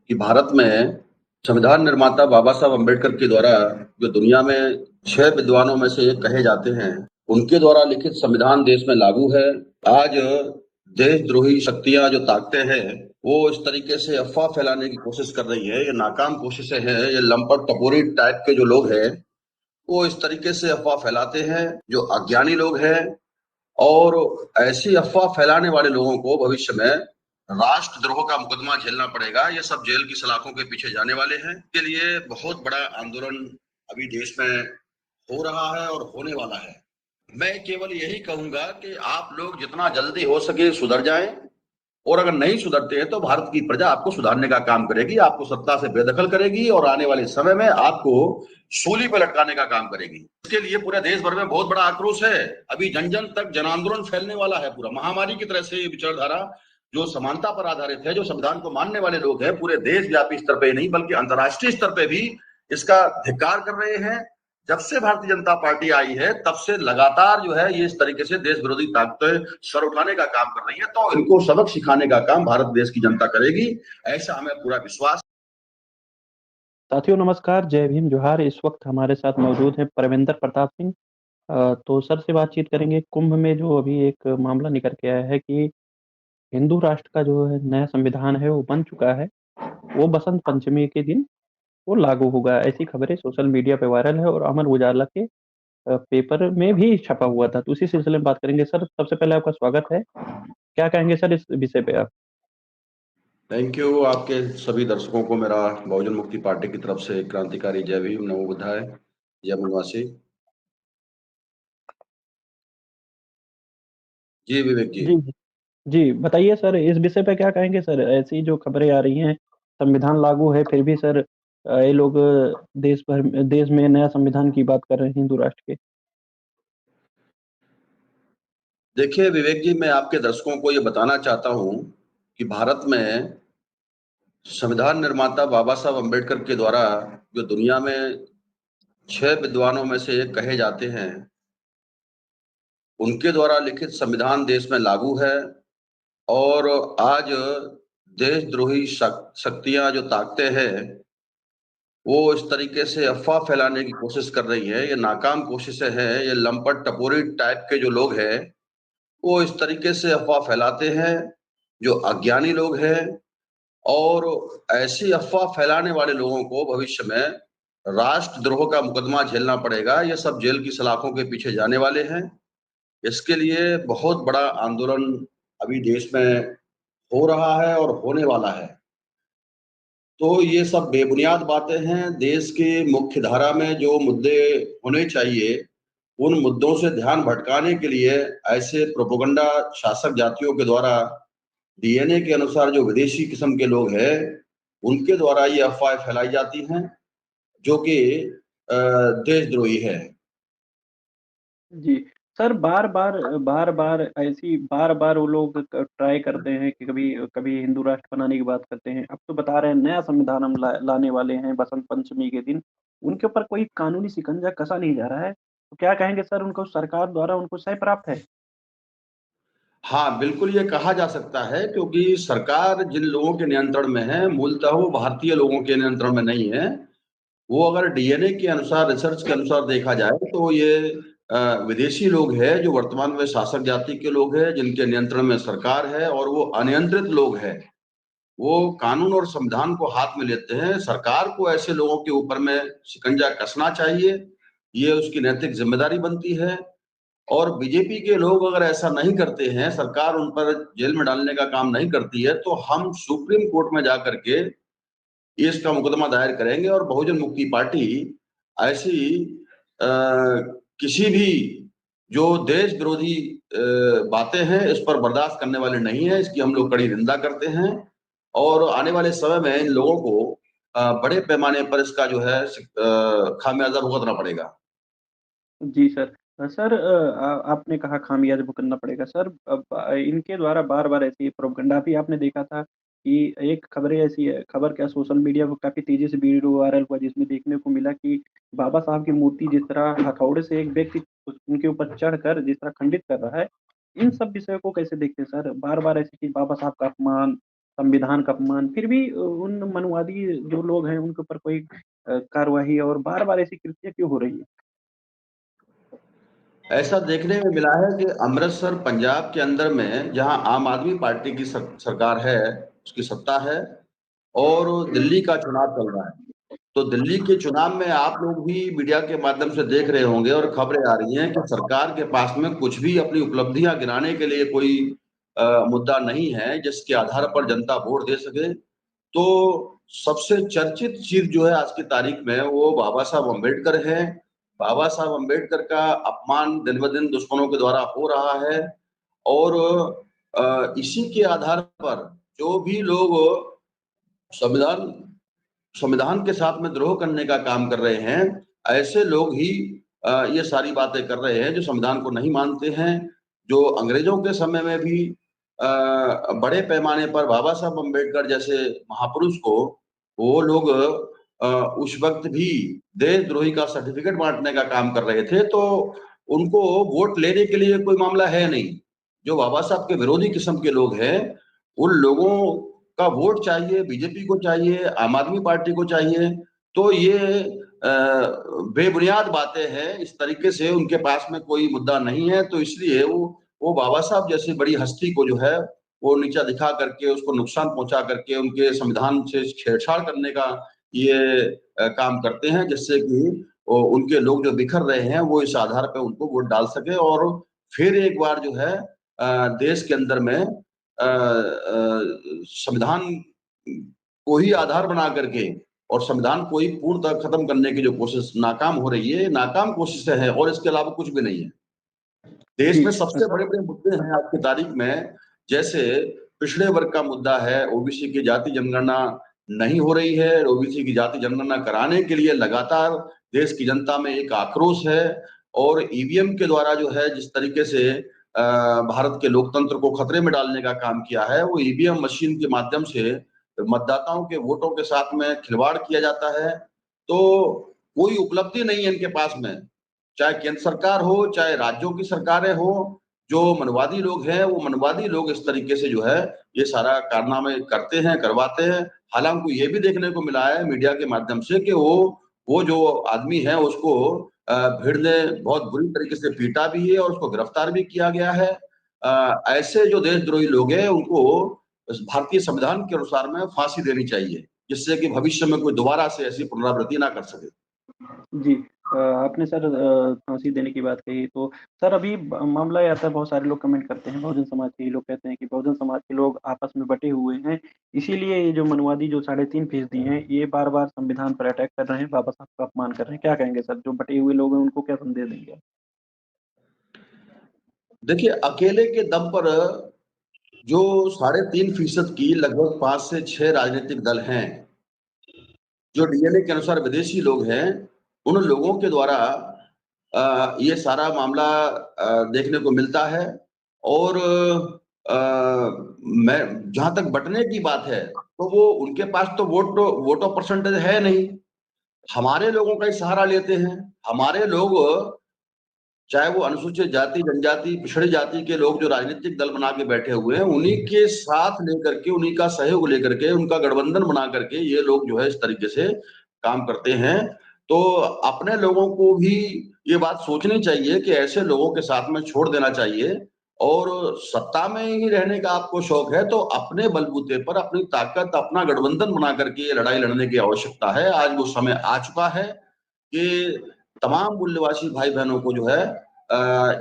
कि भारत में संविधान निर्माता बाबा साहब अम्बेडकर के द्वारा जो दुनिया में 6 विद्वानों में से एक कहे जाते हैं, उनके द्वारा लिखित संविधान देश में लागू है। आज देशद्रोही शक्तियां जो ताकतें हैं, वो इस तरीके से अफ़वाह फैलाने की कोशिश कर रही है, ये नाकाम कोशिशें हैं, ये लंपट टपोरी टाइप के जो लोग हैं, वो इस तरीके से अफ़वाह फैलाते हैं, जो अज्ञानी लोग हैं और ऐसी अफ़वाह फैलाने वाले लोगों को भविष्य में राष्ट्रद्रोह का मुकदमा झेलना पड़ेगा। ये सब जेल की सलाखों के पीछे जाने वाले हैं। इसके लिए बहुत बड़ा आंदोलन अभी देश में हो रहा है और होने वाला है। मैं केवल यही कहूंगा कि आप लोग जितना जल्दी हो सके सुधर जाएं, और अगर नहीं सुधरते हैं तो भारत की प्रजा आपको सुधारने का काम करेगी, आपको सत्ता से बेदखल करेगी और आने वाले समय में आपको सूली पे लटकाने का काम करेगी। इसके लिए पूरे देश भर में बहुत बड़ा आक्रोश है। अभी जन जन तक जन आंदोलन फैलने वाला है। पूरा महामारी की तरह से ये विचारधारा जो समानता पर आधारित है, जो संविधान को मानने वाले लोग हैं, पूरे देशव्यापी स्तर पे नहीं बल्कि अंतर्राष्ट्रीय स्तर पे भी इसका धिक्कार कर रहे हैं। जब से भारतीय जनता पार्टी आई है तब से लगातार जो है ये इस तरीके से देश विरोधी ताकतें सर उठाने का काम कर रही है, तो इनको सबक सिखाने का काम भारत देश की जनता करेगी, ऐसा हमें पूरा विश्वास। साथियों नमस्कार, जय भीम, जोहार। इस वक्त हमारे साथ मौजूद हैं परविंदर प्रताप सिंह। तो सर से बातचीत करेंगे। कुंभ में जो अभी एक मामला निकल के आया है कि हिंदू राष्ट्र का जो है नया संविधान है वो बन चुका है, वो बसंत पंचमी के दिन वो लागू होगा। ऐसी खबरें सोशल मीडिया पे वायरल है और अमर उजाला के पेपर में भी छपा हुआ था। तो उसी सिलसिले में बात करेंगे। सर सबसे पहले आपका स्वागत है। क्या कहेंगे सर इस विषय पे आप? Thank you. आपके सभी दर्शकों को मेरा बहुजन मुक्ति पार्टी की तरफ से क्रांतिकारी जय भीम, नमो बुद्धाय, जय मनवासी। जी विवेक जी। जी जी बताइए सर, इस विषय पे क्या कहेंगे सर? ऐसी जो खबरें आ रही हैं, संविधान लागू है फिर भी सर ये लोग देश में नया संविधान की बात कर रहे हैं हिंदू राष्ट्र के। देखिए विवेक जी, मैं आपके दर्शकों को ये बताना चाहता हूं कि भारत में संविधान निर्माता बाबा साहब अम्बेडकर के द्वारा जो दुनिया में 6 विद्वानों में से एक कहे जाते हैं, उनके द्वारा लिखित संविधान देश में लागू है। और आज देशद्रोही शक्तियां जो ताकतें हैं, वो इस तरीके से अफवाह फैलाने की कोशिश कर रही है, ये नाकाम कोशिशें हैं, ये लंपट टपोरी टाइप के जो लोग हैं, वो इस तरीके से अफवाह फैलाते हैं, जो अज्ञानी लोग हैं और ऐसी अफवाह फैलाने वाले लोगों को भविष्य में राष्ट्रद्रोह का मुकदमा झेलना पड़ेगा। ये सब जेल की सलाखों के पीछे जाने वाले हैं। इसके लिए बहुत बड़ा आंदोलन अभी देश में हो रहा है और होने वाला है। तो ये सब बेबुनियाद बातें हैं। देश की मुख्य धारा में जो मुद्दे होने चाहिए, उन मुद्दों से ध्यान भटकाने के लिए ऐसे प्रोपेगेंडा शासक जातियों के द्वारा डीएनए के अनुसार जो विदेशी किस्म के लोग हैं, उनके द्वारा ये अफवाहें फैलाई जाती हैं, जो कि देशद्रोही है। जी सर, बार बार ऐसी बार बार वो लोग ट्राई करते हैं कि कभी कभी हिंदू राष्ट्र बनाने की बात करते हैं। अब तो बता रहे हैं नया संविधान हम लाने वाले हैं बसंत पंचमी के दिन। उनके ऊपर कोई कानूनी शिकंजा कसा नहीं जा रहा है, तो क्या कहेंगे सर? उनको सरकार द्वारा उनको सही प्राप्त है? हाँ, बिल्कुल ये कहा जा सकता है, क्योंकि सरकार जिन लोगों के नियंत्रण में है, मूलतः वो भारतीय लोगों के नियंत्रण में नहीं है। वो अगर डीएनए के अनुसार, रिसर्च के अनुसार देखा जाए तो ये विदेशी लोग हैं जो वर्तमान में शासक जाति के लोग हैं, जिनके नियंत्रण में सरकार है और वो अनियंत्रित लोग हैं। वो कानून और संविधान को हाथ में लेते हैं। सरकार को ऐसे लोगों के ऊपर में शिकंजा कसना चाहिए, ये उसकी नैतिक जिम्मेदारी बनती है। और बीजेपी के लोग अगर ऐसा नहीं करते हैं, सरकार उन पर जेल में डालने का काम नहीं करती है, तो हम सुप्रीम कोर्ट में जाकर के इसका मुकदमा दायर करेंगे। और बहुजन मुक्ति पार्टी ऐसी अ, किसी भी जो देश विरोधी बातें हैं, इस पर बर्दाश्त करने वाले नहीं है। इसकी हम लोग कड़ी निंदा करते हैं और आने वाले समय में इन लोगों को बड़े पैमाने पर इसका जो है खामियाजा भुगतना पड़ेगा। जी सर। सर आपने कहा खामियाजा भुगतना पड़ेगा सर। अब इनके द्वारा बार-बार ऐसी प्रोपेगेंडा भी आपने देखा था कि एक खबरें ऐसी है, खबर क्या सोशल मीडिया पे काफ़ी तेज़ी से वीडियो वायरल हुआ जिसमें देखने को मिला कि बाबा साहब की मूर्ति जिस तरह हथौड़े से एक व्यक्ति उनके ऊपर चढ़कर जिस तरह खंडित कर रहा है, इन सब विषयों को कैसे देखते हैं सर? बार-बार ऐसी चीज़ बाबा साहब का अपमान संविधान का अपमान, फिर भी उन मनुवादी जो लोग हैं उनके ऊपर कोई कार्रवाई और बार-बार ऐसी कृत्य क्यों हो रही है? ऐसा देखने में मिला है कि अमृतसर पंजाब के अंदर में जहां आम आदमी पार्टी की सरकार है, उसकी सत्ता है, और दिल्ली का चुनाव चल रहा है। तो दिल्ली के चुनाव में आप लोग भी मीडिया के माध्यम से देख रहे होंगे और खबरें आ रही हैं कि सरकार के पास में कुछ भी अपनी उपलब्धियां गिनाने के लिए कोई मुद्दा नहीं है जिसके आधार पर जनता वोट दे सके। तो सबसे चर्चित चीज जो है आज की तारीख में वो बाबा साहब अम्बेडकर है। बाबा साहब अम्बेडकर का अपमान दिन ब दिन दुश्मनों के द्वारा हो रहा है, और इसी के आधार पर जो भी लोग संविधान संविधान के साथ में द्रोह करने का काम कर रहे हैं, ऐसे लोग ही ये सारी बातें कर रहे हैं जो संविधान को नहीं मानते हैं। जो अंग्रेजों के समय में भी बड़े पैमाने पर बाबा साहब अम्बेडकर जैसे महापुरुष को वो लोग उस वक्त भी देशद्रोही का सर्टिफिकेट बांटने का काम कर रहे थे, तो उनको वोट लेने के लिए कोई मामला है नहीं। जो बाबा साहब के विरोधी किस्म के लोग हैं, उन लोगों का वोट चाहिए, बीजेपी को चाहिए, आम आदमी पार्टी को चाहिए। तो ये बेबुनियाद बातें हैं, इस तरीके से उनके पास में कोई मुद्दा नहीं है, तो इसलिए वो बाबा साहब जैसी बड़ी हस्ती को जो है वो नीचा दिखा करके, उसको नुकसान पहुंचा करके, उनके संविधान से छेड़छाड़ करने का ये काम करते हैं, जिससे कि उनके लोग जो बिखर रहे हैं वो इस आधार पे उनको वोट डाल सके और फिर एक बार जो है देश के अंदर में संविधान को ही आधार बना करके और संविधान को ही पूर्णतः खत्म करने की जो कोशिश नाकाम हो रही है, नाकाम कोशिशें हैं और इसके अलावा कुछ भी नहीं है। देश जी, में सबसे बड़े-बड़े मुद्दे हैं आज की तारीख में, जैसे पिछड़े वर्ग का मुद्दा है, ओबीसी की जाति जनगणना नहीं हो रही है, ओबीसी की जाति जनगणना कराने के लिए लगातार देश की जनता में एक आक्रोश है, और ईवीएम के द्वारा जो है जिस तरीके से भारत के लोकतंत्र को खतरे में डालने का काम किया है, वो ईवीएम मशीन के माध्यम से मतदाताओं के वोटों के साथ में खिलवाड़ किया जाता है। तो कोई उपलब्धि नहीं है इनके पास में, चाहे केंद्र सरकार हो, चाहे राज्यों की सरकारें हो, जो मनवादी लोग हैं, वो मनवादी लोग इस तरीके से जो है ये सारा कारनामे करते हैं, करवाते हैं। हालांकि ये भी देखने को मिला है मीडिया के माध्यम से कि वो जो आदमी है उसको भीड़ ने बहुत बुरी तरीके से पीटा भी है और उसको गिरफ्तार भी किया गया है। ऐसे जो देशद्रोही लोग हैं उनको भारतीय संविधान के अनुसार में फांसी देनी चाहिए, जिससे कि भविष्य में कोई दोबारा से ऐसी पुनरावृत्ति ना कर सके। जी। आपने सर फांसी देने की बात कही, तो सर अभी मामला ये आता है, बहुत सारे लोग कमेंट करते हैं, बहुजन समाज के ही लोग कहते हैं कि बहुजन समाज के लोग आपस में बटे हुए हैं, इसीलिए ये जो मनवादी जो 3.5% हैं, ये बार-बार संविधान पर अटैक कर रहे हैं, बाबा साहब का अपमान कर रहे हैं। क्या कहेंगे सर, जो बटे हुए लोग हैं उनको क्या संदेश देंगे आप? देखिए, अकेले के दम पर जो 3.5% की लगभग 5 से 6 राजनीतिक दल हैं, जो डीएनए के अनुसार विदेशी लोग हैं, उन लोगों के द्वारा ये सारा मामला देखने को मिलता है। और मैं जहां तक बंटने की बात है, तो वो उनके पास तो वोटो परसेंटेज है नहीं। हमारे लोगों का ही सहारा लेते हैं। हमारे लोग, चाहे वो अनुसूचित जाति, जनजाति, पिछड़ी जाति के लोग जो राजनीतिक दल बना के बैठे हुए हैं, उन्हीं के साथ लेकर के, उन्हीं का सहयोग लेकर के, उनका गठबंधन बना करके ये लोग जो है इस तरीके से काम करते हैं। तो अपने लोगों को भी ये बात सोचनी चाहिए कि ऐसे लोगों के साथ में छोड़ देना चाहिए, और सत्ता में ही रहने का आपको शौक है तो अपने बलबूते पर अपनी ताकत, अपना गठबंधन बना करके ये लड़ाई लड़ने की आवश्यकता है। आज वो समय आ चुका है कि तमाम मूल्यवासी भाई बहनों को जो है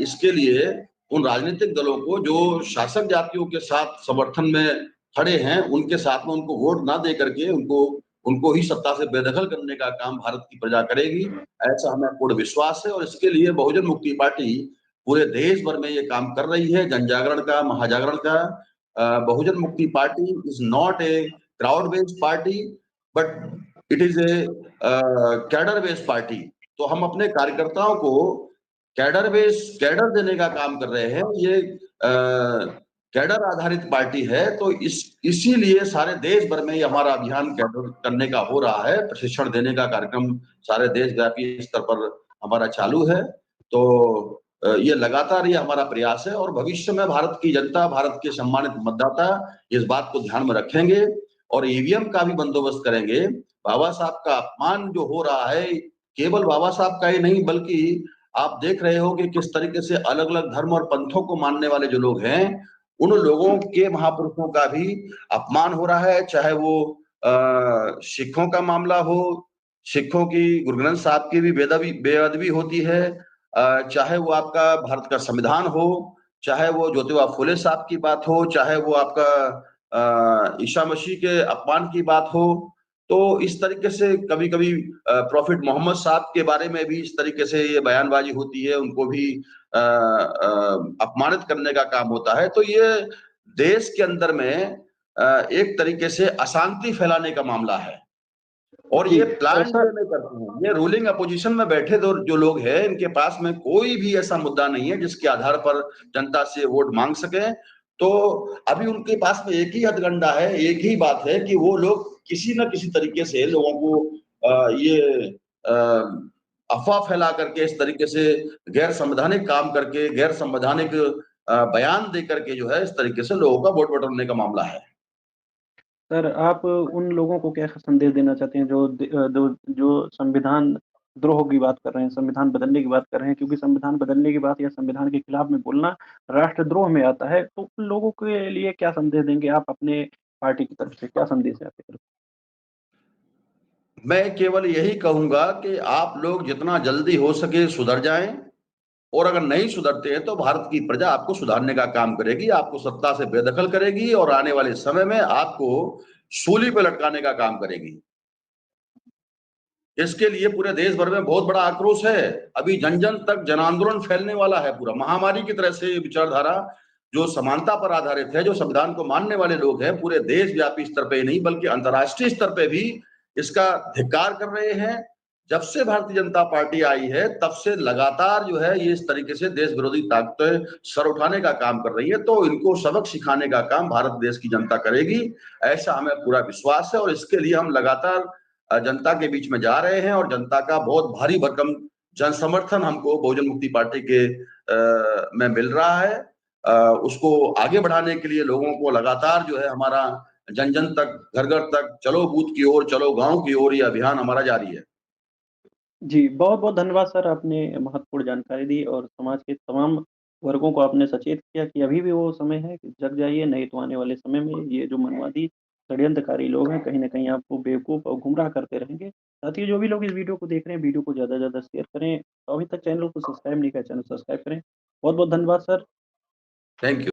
इसके लिए उन राजनीतिक दलों को जो शासक जातियों के साथ समर्थन में खड़े हैं, उनके साथ में उनको वोट ना दे करके उनको उनको ही सत्ता से बेदखल करने का काम भारत की प्रजा करेगी, ऐसा हमें पूर्ण विश्वास है। और इसके लिए बहुजन मुक्ति पार्टी पूरे देश भर में ये काम कर रही है, जन जागरण का, महाजागरण का। बहुजन मुक्ति party is not a crowd based party, but it is a cadre based party. तो हम अपने कार्यकर्ताओं को कैडर देने का काम कर रहे हैं। ये कैडर आधारित पार्टी है, तो इसीलिए सारे देश भर में ये हमारा अभियान कैडर करने का हो रहा है। प्रशिक्षण देने का कार्यक्रम सारे देशव्यापी स्तर पर हमारा चालू है। तो ये लगातार ये हमारा प्रयास है और भविष्य में भारत की जनता, भारत के सम्मानित मतदाता इस बात को ध्यान में रखेंगे और ईवीएम का भी बंदोबस्त करेंगे। बाबा साहब का अपमान जो हो रहा है, केवल बाबा साहब का ही नहीं बल्कि आप देख रहे हो कि किस तरीके से अलग-अलग धर्म और पंथों को मानने वाले जो लोग हैं, उन लोगों के महापुरुषों का भी अपमान हो रहा है, चाहे वो सिखों का मामला हो, सिखों की गुरु ग्रंथ साहब की भी बेअदबी होती है, चाहे वो आपका भारत का संविधान हो, चाहे वो ज्योतिबा फुले साहब की बात हो, चाहे वो आपका ईसा मसीह के अपमान की बात हो, तो इस तरीके से कभी-कभी प्रॉफिट मोहम्मद साहब के बारे में भी इस तरीके से ये बयानबाजी होती है, उनको भी अपमानित करने का काम होता है। तो ये देश के अंदर में एक तरीके से अशांति फैलाने का मामला है। और जी ये प्लान्ड सर। वे में करते हैं। ये रूलिंग अपोजिशन में बैठे जो लोग हैं, इनके पास में कोई भी ऐसा मुद्दा नहीं है जिसके आधार पर जनता से वोट मांग सके। तो अभी उनके पास में एक ही हथकंडा है, एक ही बात है कि वो लोग किसी न किसी तरीके से लोगों को ये अफवाह फैला करके इस तरीके से गैर संवैधानिक काम करके, गैर संवैधानिक बयान दे करके जो है इस तरीके से लोगों का वोट बटोरने का मामला है। सर, आप उन लोगों को क्या संदेश देना चाहते हैं जो संविधान द्रोह की बात कर रहे हैं, संविधान बदलने की बात कर रहे हैं? क्योंकि संविधान बदलने की बात या संविधान के खिलाफ में बोलना राष्ट्रद्रोह में आता है, तो उन लोगों के लिए क्या संदेश देंगे आप अपने पार्टी की तरफ से? क्या संदेश है आपकी तरफ मैं केवल यही कहूँगा कि आप लोग जितना जल्दी हो सके सुधर जाएँ और अगर नहीं सुधरते हैं तो भारत की प्रजा आपको सुधारने का काम करेगी, आपको सत्ता से बेदखल करेगी और आने वाले समय में आपको सूली पे लटकाने का काम करेगी। इसके लिए पूरे देश भर में बहुत बड़ा आक्रोश है। अभी जन-जन तक जन आंदोलन फैलने वाला है पूरा। महामारी की तरह से ये विचारधारा जो समानता पर आधारित है, जो संविधान को मानने वाले लोग हैं, पूरे देशव्यापी स्तर पे ही नहीं बल्कि अंतर्राष्ट्रीय स्तर पे भी इसका धिक्कार कर रहे हैं। जब से भारतीय जनता पार्टी आई है, तब से लगातार जो है ये इस तरीके से देश विरोधी ताकतें सर उठाने का काम कर रही है, तो इनको सबक सिखाने का काम भारत देश की जनता करेगी, ऐसा हमें पूरा विश्वास है और इसके लिए हम लगातार जनता के बीच में जा रहे हैं और जनता का बहुत भारी भरकम जन समर्थन हमको बहुजन मुक्ति पार्टी के में मिल रहा है। उसको आगे बढ़ाने के लिए लोगों को लगातार जो है हमारा जन-जन तक, घर-घर तक, चलो बूथ की ओर, चलो गाँव की ओर ये अभियान हमारा जारी है। जी, बहुत-बहुत धन्यवाद सर, आपने महत्वपूर्ण जानकारी दी और समाज के तमाम वर्गों को आपने सचेत किया कि अभी भी वो समय है कि जग जाइए, नहीं तो आने वाले समय में ये जो मनवादी षड्यंत्रकारी लोग हैं, कहीं न कहीं आपको बेवकूफ़ और गुमराह करते रहेंगे। साथ ही जो भी लोग इस वीडियो को देख रहे हैं, वीडियो को ज़्यादा से ज़्यादा शेयर करें। तो अभी तक चैनल को सब्सक्राइब नहीं किया, चैनल सब्सक्राइब करें। बहुत-बहुत धन्यवाद सर। Thank you.